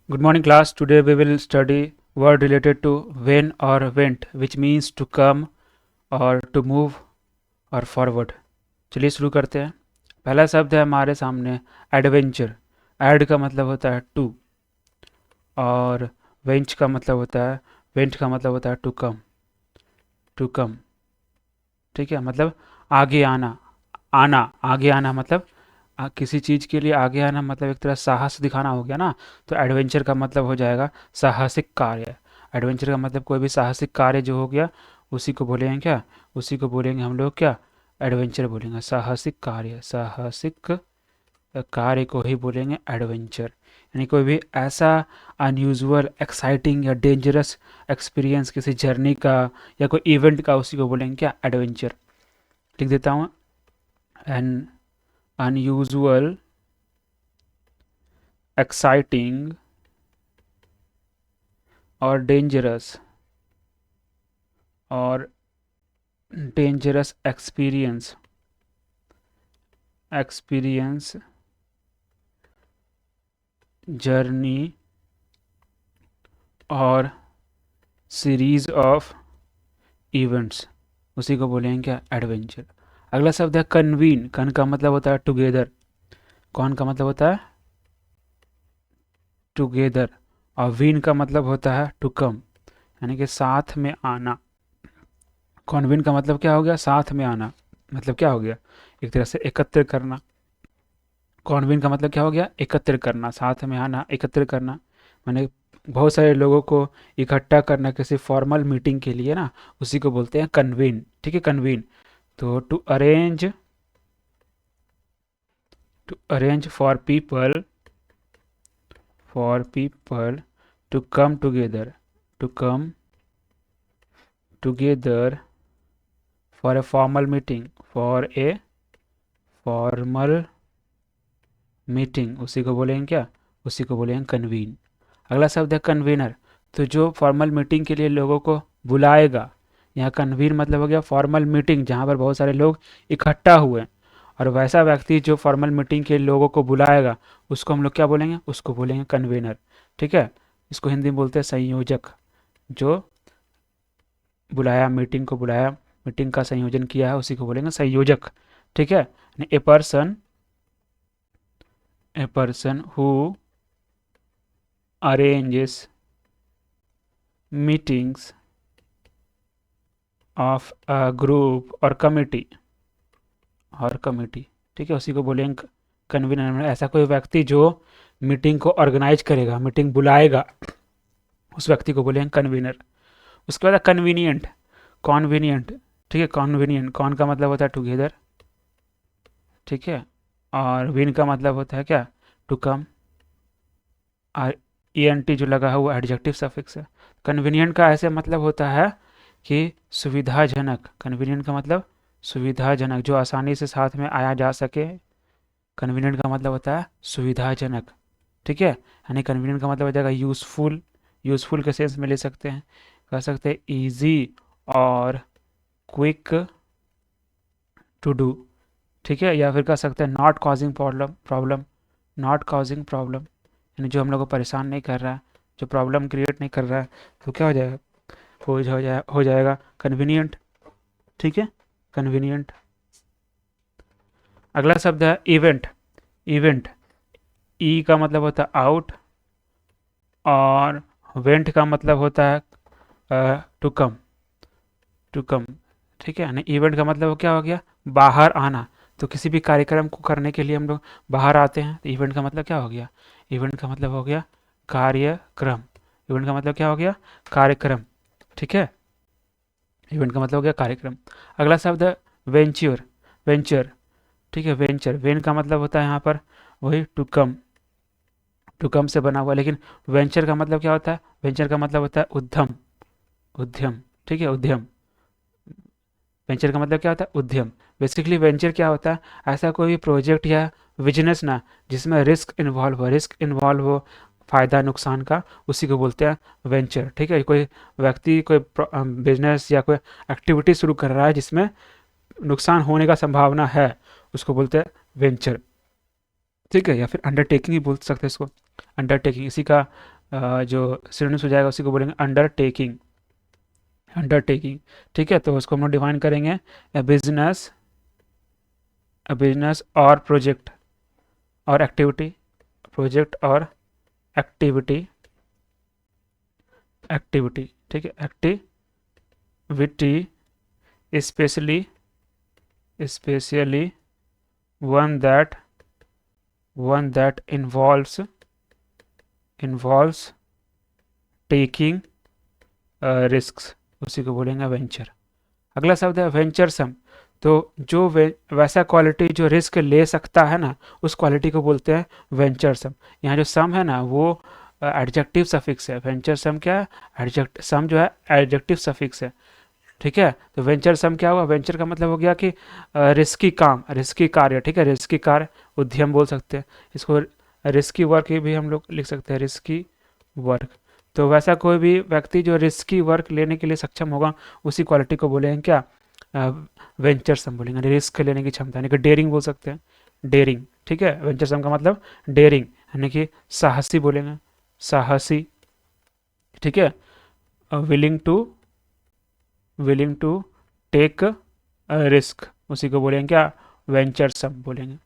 Good morning class. Today we will study word related to when or went, which means to come or to move or forward. चलिए शुरू करते हैं. पहला शब्द है हमारे सामने एडवेंचर. एड का मतलब होता है टू और वेंच का मतलब होता है वेंट का मतलब होता है टू कम. टू कम, ठीक है, मतलब आगे आना. आना, आगे आना मतलब किसी चीज़ के लिए आगे आना मतलब एक तरह साहस दिखाना हो गया ना. तो एडवेंचर का मतलब हो जाएगा साहसिक कार्य. एडवेंचर का मतलब कोई भी साहसिक कार्य जो हो गया उसी को बोलेंगे क्या, उसी को बोलेंगे हम लोग क्या, एडवेंचर बोलेंगे. साहसिक कार्य, साहसिक कार्य को ही बोलेंगे एडवेंचर. यानी कोई भी ऐसा अनयूजुअल, एक्साइटिंग या डेंजरस एक्सपीरियंस किसी जर्नी का या कोई इवेंट का, उसी को बोलेंगे क्या, एडवेंचर. लिख देता हूँ. An unusual, exciting or dangerous experience journey और सीरीज ऑफ इवेंट्स, उसी को बोलेंगे क्या, एडवेंचर. अगला शब्द है कन्वीन. कन का मतलब होता है टुगेदर. कौन का मतलब होता है टुगेदर. और वीन का मतलब होता है टू कम, यानी कि साथ में आना. कॉन्विन का मतलब क्या हो गया, साथ में आना. मतलब क्या हो गया, एक तरह से एकत्र करना. कॉन्विन का मतलब क्या हो गया, एकत्र करना, साथ में आना, एकत्र करना. मैंने बहुत सारे लोगों को इकट्ठा करना किसी फॉर्मल मीटिंग के लिए ना, उसी को बोलते हैं कन्वीन. ठीक है, कन्वीन. तो to arrange for people to come together, to come together for a formal meeting, उसी को बोलेंगे क्या, उसी को बोलेंगे कन्वीन. अगला शब्द है कन्वीनर. तो जो फॉर्मल मीटिंग के लिए लोगों को बुलाएगा. यहाँ कन्वीन मतलब हो गया फॉर्मल मीटिंग जहाँ पर बहुत सारे लोग इकट्ठा हुए हैं. और वैसा व्यक्ति जो फॉर्मल मीटिंग के लोगों को बुलाएगा उसको हम लोग क्या बोलेंगे, उसको बोलेंगे कन्वीनर. ठीक है, इसको हिंदी में बोलते हैं संयोजक. जो बुलाया, मीटिंग को बुलाया, मीटिंग का संयोजन किया है, उसी को बोलेंगे संयोजक. ठीक है. A person who arranges meetings of a group और कमिटी. ठीक है, उसी को बोलेंगे कन्वीनर. ऐसा कोई व्यक्ति जो मीटिंग को ऑर्गेनाइज करेगा, मीटिंग बुलाएगा, उस व्यक्ति को बोलेंगे कन्वीनर. उसके बाद कन्वीनियंट. कॉन्वीनियंट. ठीक है, कॉन्वीनियंट. कॉन का मतलब होता है टुगेदर. ठीक है, और विन का मतलब होता है क्या, टू कम. और ENT जो लगा है वो एडजेक्टिव सफिक्स है. कन्वीनियंट का ऐसे मतलब होता है कि सुविधाजनक. कन्वीनियंट का मतलब सुविधाजनक, जो आसानी से साथ में आया जा सके. कन्वीनियंट का मतलब होता है सुविधाजनक. ठीक है, यानी कन्वीनियंट का मतलब हो जाएगा यूज़फुल. यूज़फुल के सेंस में ले सकते हैं, कह सकते हैं ईजी और क्विक टू डू. ठीक है, या फिर कह सकते हैं not causing problem. Not causing problem यानी जो हम लोग को परेशान नहीं कर रहा है, जो प्रॉब्लम क्रिएट नहीं कर रहा है, तो क्या हो जाएगा, हो जाएगा कन्वीनियंट. ठीक है, कन्वीनियंट. अगला शब्द है इवेंट. इवेंट. ई का मतलब होता है आउट और वेंट का मतलब होता है टू कम. To come. ठीक है, यानी इवेंट का मतलब क्या हो गया, बाहर आना. तो किसी भी कार्यक्रम को करने के लिए हम लोग बाहर आते हैं, तो इवेंट का मतलब क्या हो गया, इवेंट का मतलब हो गया कार्यक्रम. इवेंट का मतलब क्या हो गया, कार्यक्रम. ठीक है, इवेंट का मतलब हो गया कार्यक्रम. अगला शब्द है वेंचर. वेंचर. ठीक है, वेंचर. वेन का मतलब होता है यहाँ पर वही टू कम. टू कम से बना हुआ, लेकिन वेंचर का मतलब क्या होता है, वेंचर का मतलब होता है उद्यम. उद्यम. ठीक है, उद्यम. वेंचर का मतलब क्या होता है, उद्यम. बेसिकली वेंचर क्या होता है, ऐसा कोई भी प्रोजेक्ट या बिजनेस ना जिसमें रिस्क इन्वॉल्व हो, फ़ायदा नुकसान का, उसी को बोलते हैं वेंचर. ठीक है, कोई व्यक्ति कोई बिजनेस या कोई एक्टिविटी शुरू कर रहा है जिसमें नुकसान होने का संभावना है, उसको बोलते हैं वेंचर. ठीक है, या फिर अंडरटेकिंग ही बोल सकते हैं इसको. अंडरटेकिंग, इसी का जो सिनोनिम्स हो जाएगा उसी को बोलेंगे अंडरटेकिंग। अंडरटेकिंग, ठीक है। तो उसको हम लोग डिफाइन करेंगे ए बिजनेस, अ बिजनेस और प्रोजेक्ट और एक्टिविटी, प्रोजेक्ट और एक्टिविटी, एक्टिविटी, ठीक है, activity specially, specially one that one that involves taking risks, उसी को बोलेंगे वेंचर। अगला शब्द है वेंचरसम। तो जो वैसा क्वालिटी जो रिस्क ले सकता है ना, उस क्वालिटी को बोलते हैं वेंचरसम। यहाँ जो सम है ना वो एडजेक्टिव सफिक्स है। वेंचरसम क्या है? एडजेक्ट सम जो है एडजेक्टिव सफिक्स है, ठीक है। तो वेंचर सम क्या हुआ? वेंचर का मतलब हो गया कि रिस्की काम, रिस्की कार्य, ठीक है, रिस्की कार्य, उद्यम बोल सकते हैं इसको। रिस्की वर्क भी हम लोग लिख सकते हैं, रिस्की वर्क। तो वैसा कोई भी व्यक्ति जो रिस्की वर्क लेने के लिए सक्षम होगा उसी क्वालिटी को बोलेंगे क्या? वेंचर सम बोलेंगे, रिस्क लेने की क्षमता, यानी कि डेयरिंग बोल सकते हैं, डेयरिंग, ठीक है। वेंचर सम का मतलब डेयरिंग, यानी कि साहसी बोलेंगे, साहसी, ठीक है। विलिंग टू टेक रिस्क, उसी को बोलेंगे क्या? वेंचर सम बोलेंगे।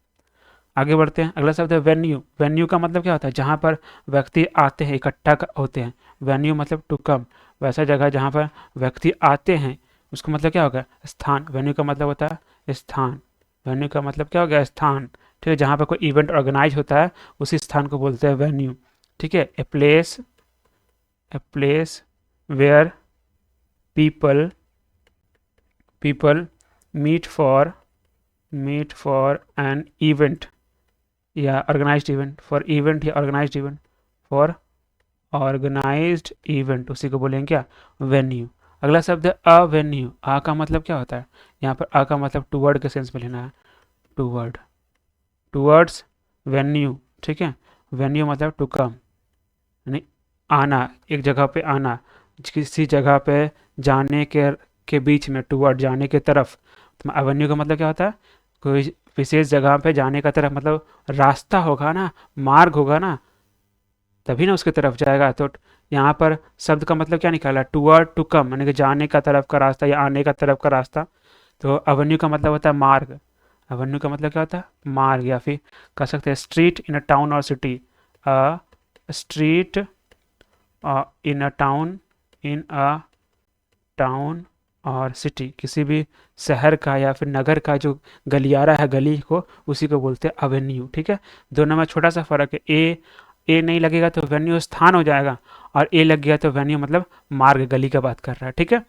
आगे बढ़ते हैं, अगला शब्द है वेन्यू। वेन्यू का मतलब क्या होता है? जहाँ पर व्यक्ति आते हैं, इकट्ठा होते हैं। वेन्यू मतलब टू कम, वैसा जगह जहाँ पर व्यक्ति आते हैं उसका मतलब क्या होगा? स्थान। वेन्यू का मतलब होता है स्थान। वेन्यू का मतलब क्या हो गया? स्थान, ठीक है। जहाँ पर कोई इवेंट ऑर्गेनाइज होता है उसी स्थान को बोलते हैं वेन्यू, ठीक है। A place where people meet for an event या ऑर्गेनाइज्ड इवेंट, फॉर इवेंट या organised event, for organised event, उसी को बोलेंगे क्या? वेन्यू। अगला शब्द है अवेन्यू। आ का मतलब क्या होता है? यहाँ पर आ का मतलब टूवर्ड के सेंस में लेना है, टूवर्ड, टूवर्ड्स वेन्यू, ठीक है। वेन्यू मतलब टू कम, यानी आना, एक जगह पे आना, किसी जगह पे जाने के बीच में, टूवर्ड जाने के तरफ। तो एवेन्यू का मतलब क्या होता है? कोई विशेष जगह पे जाने का तरफ, मतलब रास्ता होगा ना, मार्ग होगा ना, तभी ना उसकी तरफ जाएगा। तो यहाँ पर शब्द का मतलब क्या निकाला? टूवर्ड, टू कम, यानी कि जाने का तरफ का रास्ता या आने का तरफ का रास्ता। तो एवेन्यू का मतलब होता है मार्ग। एवेन्यू का मतलब क्या होता है? मार्ग, या फिर कह सकते हैं स्ट्रीट इन अ टाउन और city, a street in a town और सिटी, किसी भी शहर का या फिर नगर का जो गलियारा है, गली को, उसी को बोलते हैं अवेन्यू, ठीक है। दोनों में छोटा सा फर्क है, ए नहीं लगेगा तो वेन्यू स्थान हो जाएगा, और ए लग गया तो वेन्यू मतलब मार्ग, गली का बात कर रहा है, ठीक है।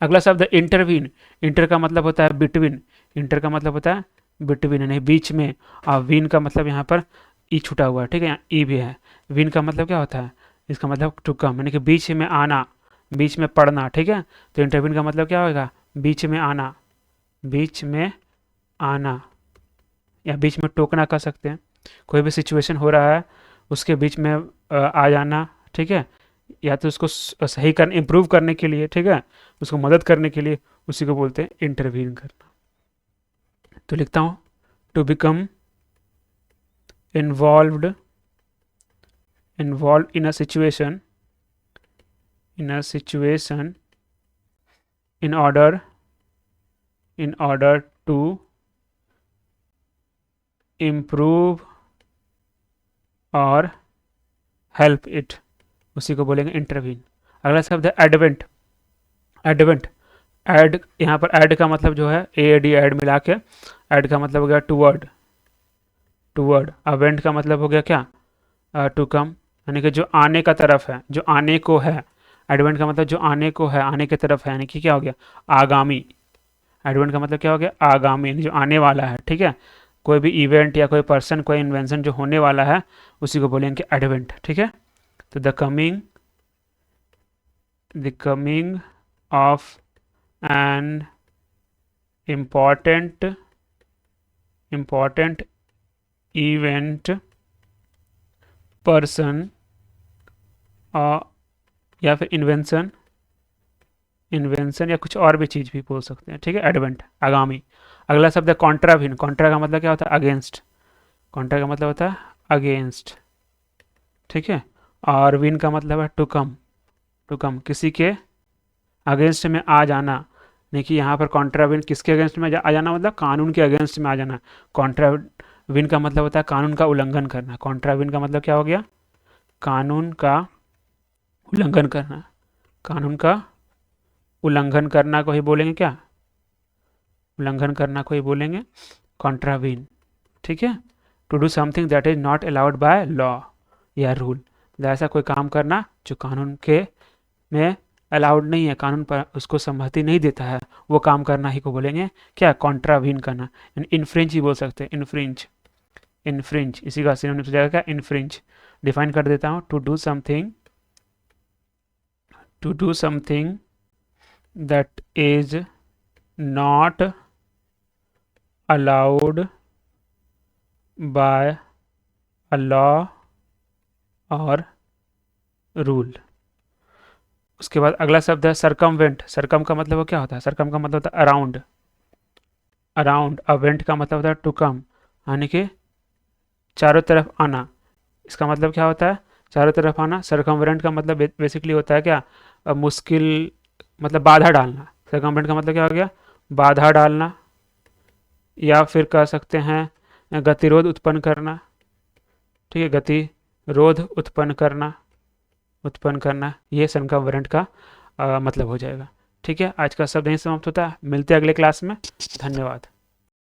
अगला शब्द है इंटरवीन। इंटर का मतलब होता है बिटवीन, इंटर का मतलब होता है बिटवीन, यानी बीच में। और वीन का मतलब यहाँ पर ई छुटा हुआ है, ठीक है, यहाँ ई भी है। विन का मतलब क्या होता है? इसका मतलब टू कम, यानी कि बीच में आना, बीच में पढ़ना, ठीक है। तो इंटरवीन का मतलब क्या होगा? बीच में आना, बीच में आना, या बीच में टोकना कह सकते हैं। कोई भी सिचुएशन हो रहा है उसके बीच में आ जाना, ठीक है, या तो उसको सही कर इम्प्रूव करने के लिए, ठीक है, उसको मदद करने के लिए, उसी को बोलते हैं इंटरवीन करना। तो लिखता हूँ to become involved in a situation, in order to improve और हेल्प इट, उसी को बोलेंगे इंटरवीन। अगला शब्द है एडवेंट। एडवेंट, एड, यहाँ पर एड का मतलब जो है ए डी, एड मिला के, एड का मतलब हो गया टूवर्ड, टूवर्ड। अवेंट का मतलब हो गया क्या? टू कम, यानी कि जो आने का तरफ है, जो आने को है। एडवेंट का मतलब जो आने को है, आने की तरफ है, यानी कि क्या हो गया? आगामी। एडवेंट का मतलब क्या हो गया? आगामी, यानी जो आने वाला है, ठीक है। कोई भी इवेंट या कोई पर्सन, कोई इन्वेंशन जो होने वाला है उसी को बोलेंगे एडवेंट, ठीक है। तो the coming of an important event, person या फिर इन्वेंशन या कुछ और भी चीज़ भी बोल सकते हैं, ठीक है। एडवेंट, आगामी। अगला शब्द है कॉन्ट्राविन। कॉन्ट्रा का मतलब क्या होता है? अगेंस्ट। कॉन्ट्रा का मतलब होता है अगेंस्ट, ठीक है। और विन का मतलब है टू कम, टू कम किसी के अगेंस्ट में आ जाना। देखिए यहाँ पर कॉन्ट्राविन किसके अगेंस्ट में आ जाना, मतलब कानून के अगेंस्ट में आ जाना। कॉन्ट्राविन का मतलब होता है कानून का उल्लंघन करना। कॉन्ट्राविन का मतलब क्या हो गया, कानून का उल्लंघन करना। कानून का उल्लंघन करना को ही बोलेंगे क्या, उल्लंघन करना को ही बोलेंगे कॉन्ट्रावीन। ठीक है, to do something that is not allowed by law या रूल, ऐसा कोई काम करना जो कानून के में अलाउड नहीं है, कानून पर उसको सम्मति नहीं देता है, वो काम करना ही को बोलेंगे क्या, कॉन्ट्रावीन करना। इन्फ्रिंज ही बोल सकते हैं, इन्फ्रिंज, इन्फ्रिंज इसी का सिनोनिम हो जाएगा क्या, इन्फ्रिंज। डिफाइन कर देता हूँ, to do something, to do something that is not allowed by a law और रूल। उसके बाद अगला शब्द है सरकमवेंट। सरकम का मतलब क्या होता है, सरकम का मतलब होता है अराउंड, अराउंड। अवेंट का मतलब होता है टू कम, यानी कि चारों तरफ आना। इसका मतलब क्या होता है, चारों तरफ आना। सरकमवेंट का मतलब बेसिकली होता है क्या, मुश्किल, मतलब बाधा डालना। सरकमवेंट का मतलब क्या हो गया, बाधा डालना, या फिर कह सकते हैं गतिरोध उत्पन्न करना। ठीक है, गतिरोध उत्पन्न करना, उत्पन्न करना, ये सरकमवेंट का मतलब हो जाएगा। ठीक है, आज का शब्द यहीं समाप्त होता है, मिलते हैं अगले क्लास में। धन्यवाद।